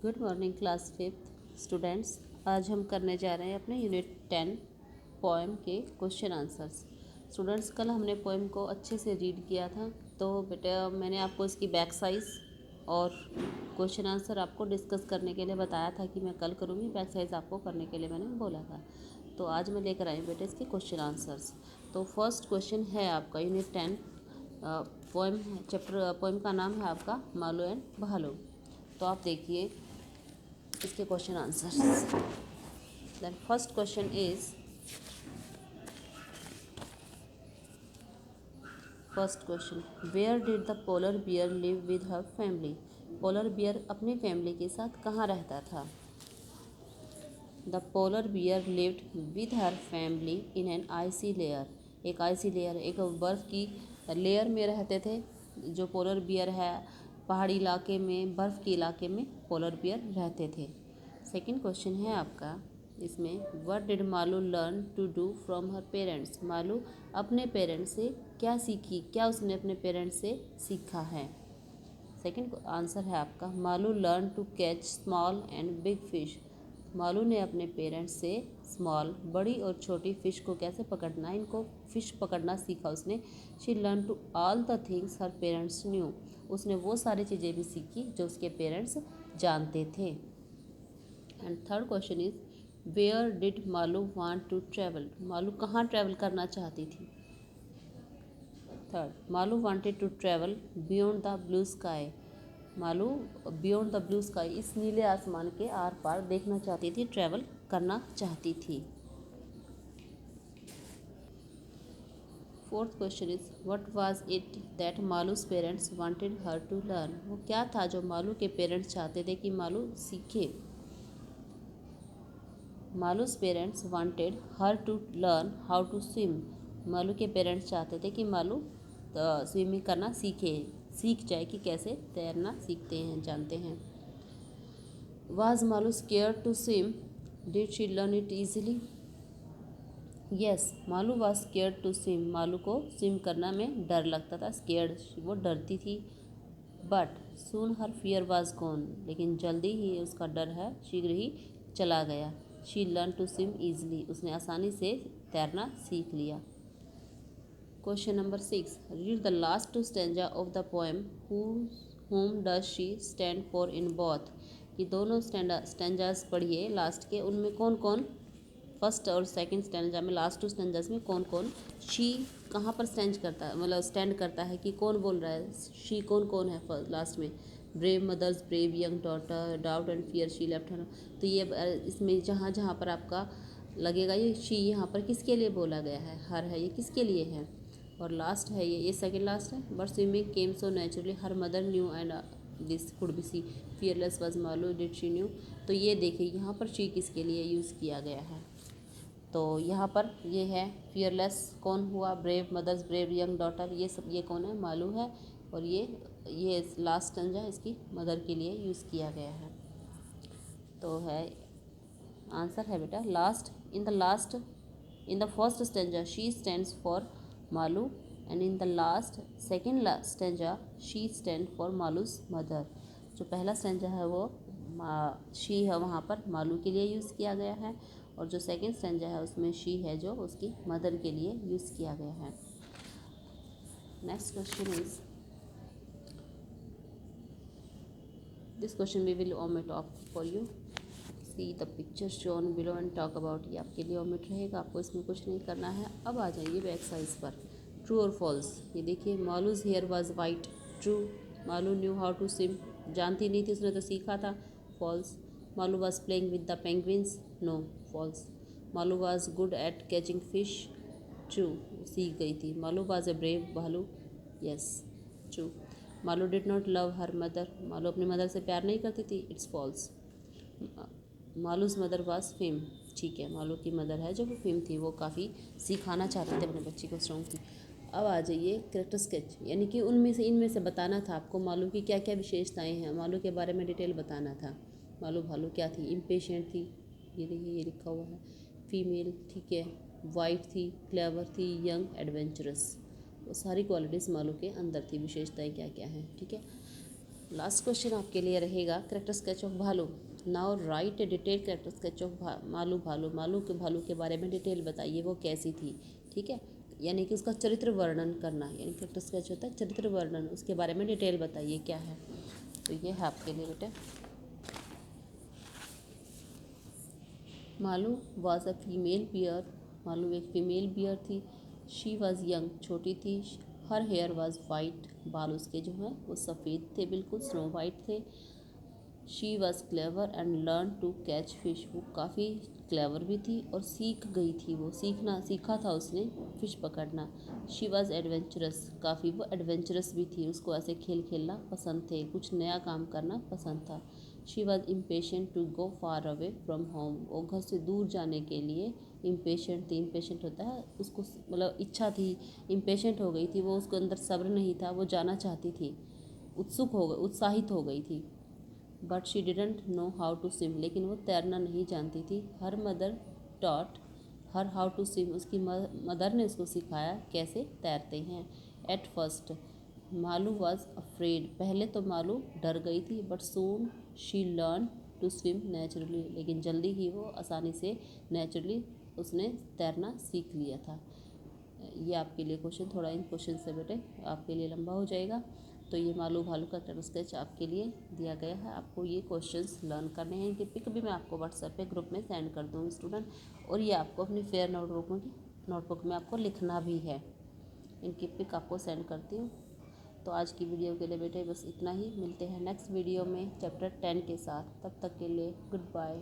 Good morning class fifth students. आज हम करने जा रहे हैं अपने यूनिट 10 पोएम के क्वेश्चन आंसर्स। स्टूडेंट्स, कल हमने पोएम को अच्छे से रीड किया था, तो बेटा मैंने आपको इसकी बैक साइज़ और क्वेश्चन आंसर आपको डिस्कस करने के लिए बताया था कि मैं कल करूँगी। बैक साइज़ आपको करने के लिए मैंने बोला था, तो आज मैं लेकर आई बेटा इसके क्वेश्चन आंसर्स। तो फर्स्ट क्वेश्चन है आपका यूनिट 10 पोएम चैप्टर। पोएम का नाम है आपका मालू एंड भालू। तो आप देखिए इसके question answers. Then first question is, first question, where did the polar bear live with her family. Polar bear अपनी फैमिली के साथ कहाँ रहता था। The polar bear lived with her family in an icy layer. एक icy layer, एक बर्फ़ की लेयर में रहते थे। जो पोलर बियर है, पहाड़ी इलाके में, बर्फ़ के इलाके में पोलर बियर रहते थे। सेकंड क्वेश्चन है आपका इसमें, what did Malu learn to do from her parents. Malu अपने पेरेंट्स से क्या सीखी, क्या उसने अपने पेरेंट्स से सीखा है। सेकंड आंसर है आपका, Malu learn to catch small and big fish. Malu ने अपने पेरेंट्स से स्मॉल, बड़ी और छोटी फ़िश को कैसे पकड़ना, इनको फ़िश पकड़ना सीखा उसने। She learn to all the things her parents knew. उसने वो सारी चीज़ें भी सीखी जो उसके पेरेंट्स जानते थे। And third question is, where did Malu want to travel. Malu कहाँ ट्रैवल करना चाहती थी। Third, Malu wanted to travel beyond the blue sky. Malu beyond the blue sky, इस नीले आसमान के आर पार देखना चाहती थी, ट्रैवल करना चाहती थी। Fourth question is, what was it that Malu's parents wanted her to learn. वो क्या था जो मालू के पेरेंट्स चाहते थे कि मालू सीखे। Malu's parents wanted her to learn how to swim. Malu के पेरेंट्स चाहते थे कि मालू स्विमिंग करना सीख जाए कि कैसे तैरना सीखते हैं, जानते हैं। Was Malu scared to swim, did she learn it easily. Yes, Malu was scared to swim. Malu को स्विम करना में डर लगता था, स्केयर्ड, वो डरती थी। But soon her fear was gone, लेकिन जल्दी ही उसका डर है शीघ्र ही चला गया। She learn to swim easily, उसने आसानी से तैरना सीख लिया। Question number 6, read the last stanza of the poem, whom does she stand for in both। ये दोनों स्टेंजास पढ़िए लास्ट के, उनमें कौन कौन, फर्स्ट और सेकंड स्टेंजा में, लास्ट टू स्टेंजास में कौन कौन शी कहाँ पर स्टैंड करता है, मतलब स्टैंड करता है कि कौन बोल रहा है, शी कौन कौन है लास्ट में। Brave mothers, brave young daughter, doubt and fear she left her. तो ये इसमें जहाँ जहाँ पर आपका लगेगा ये शी, यहाँ पर किसके लिए बोला गया है, हर है, ये किसके लिए है। और लास्ट है ये सेकंड लास्ट है, but swimming came so naturally her mother knew and this could be see, fearless was Malu did she knew. तो ये देखिए यहाँ पर शी किसके लिए यूज़ किया गया है। तो यहाँ पर ये है फियरलेस, कौन हुआ, brave mothers, brave young daughter, ये सब ये कौन है, मालू है। और ये लास्ट स्टेंजा इसकी मदर के लिए यूज़ किया गया है। तो है आंसर है बेटा last. In the first stanza she stands for Malu, and in the last second stanza she stand for Malus mother. जो पहला स्टेंजा है वो शी है, वहाँ पर मालू के लिए यूज़ किया गया है, और जो सेकेंड स्टेंजा है उसमें शी है जो उसकी मदर के लिए यूज़ किया गया है। Next question is, this question we will omit off for you. See the picture shown below and talk about. ये आपके लिए omit रहेगा, आपको इसमें कुछ नहीं करना है। अब आ जाइए बैक साइज पर, ट्रू और फॉल्स। ये देखिए, Malu's hair was white, true. Malu knew how to swim, जानती नहीं थी, उसने तो सीखा था, false. Malu was playing with the penguins, no, false. Malu was good at catching fish, true, सीख गई थी। मालू वाज ए ब्रेव भालू, yes, true. Malu did not love her mother, Malu अपनी मदर से प्यार नहीं करती थी, it's false. Malu's mother was fame, ठीक है, मालू की मदर है जो वो फेम थी, वो काफ़ी सिखाना चाहते थे अपने बच्चे को स्ट्रॉन्ग थी। अब आ जाइए कैरेक्टर स्केच, यानी कि इनमें से बताना था आपको मालू की क्या क्या विशेषताएं हैं, मालू के बारे में डिटेल बताना था। मालू भालू क्या थी, इम्पेशेंट थी, ये देखिए ये लिखा हुआ है, फीमेल, ठीक है, वाइट थी, क्लेवर थी, यंग, एडवेंचरस। वो सारी क्वालिटीज़ मालू के अंदर थी, विशेषताएं क्या क्या हैं, ठीक है। लास्ट क्वेश्चन आपके लिए रहेगा कैरेक्टर स्केच ऑफ भालू। Now right A detail character sketch of Malu भालू। भालू के बारे में डिटेल बताइए वो कैसी थी, ठीक है। यानी कि उसका चरित्र वर्णन करना, यानी कैरेक्टर स्केच होता है चरित्र वर्णन, उसके बारे में डिटेल बताइए क्या है। तो ये है आपके लिए बेटे। Malu was a female bear. Malu एक फीमेल बियर थी। शी वॉज यंग, छोटी थी। हर हेयर वॉज वाइट, बाल उसके जो हैं वो सफ़ेद थे, बिल्कुल स्नो वाइट थे। She was clever and learn to catch fish. वो काफ़ी क्लेवर भी थी और सीख गई थी, वो सीखा था उसने फ़िश पकड़ना। शी वॉज एडवेंचरस, काफ़ी वो एडवेंचरस भी थी, उसको ऐसे खेल खेलना पसंद थे, कुछ नया काम करना पसंद था। She was impatient to go far away from home. वो घर से दूर जाने के लिए इम्पेशेंट थी। इम्पेशेंट होता है उसको मतलब इच्छा थी, इम्पेशेंट हो गई थी वो, उसके अंदर सब्र नहीं था, वो जाना चाहती थी, उत्साहित हो गई थी। But she didn't know how to swim, लेकिन वो तैरना नहीं जानती थी। Her mother taught her how to swim, उसकी मदर ने उसको सिखाया कैसे तैरते हैं। At first Malu was afraid, पहले तो मालू डर गई थी। But soon she learn to swim naturally, लेकिन जल्दी ही वो आसानी से नेचुरली उसने तैरना सीख लिया था। ये आपके लिए क्वेश्चन, थोड़ा इन क्वेश्चन से बेटे आपके लिए लंबा हो जाएगा। तो ये मालू भालू का कैरेक्टर स्केच आपके लिए दिया गया है। आपको ये क्वेश्चंस लर्न करने हैं, इनकी पिक भी मैं आपको व्हाट्सएप पे ग्रुप में सेंड कर दूँगी स्टूडेंट। और ये आपको अपनी फेयर नोटबुक में आपको लिखना भी है। इनकी पिक आपको सेंड करती हूँ। तो आज की वीडियो के लिए बेटे बस इतना ही। मिलते हैं नेक्स्ट वीडियो में चैप्टर 10 के साथ। तब तक के लिए गुड बाय।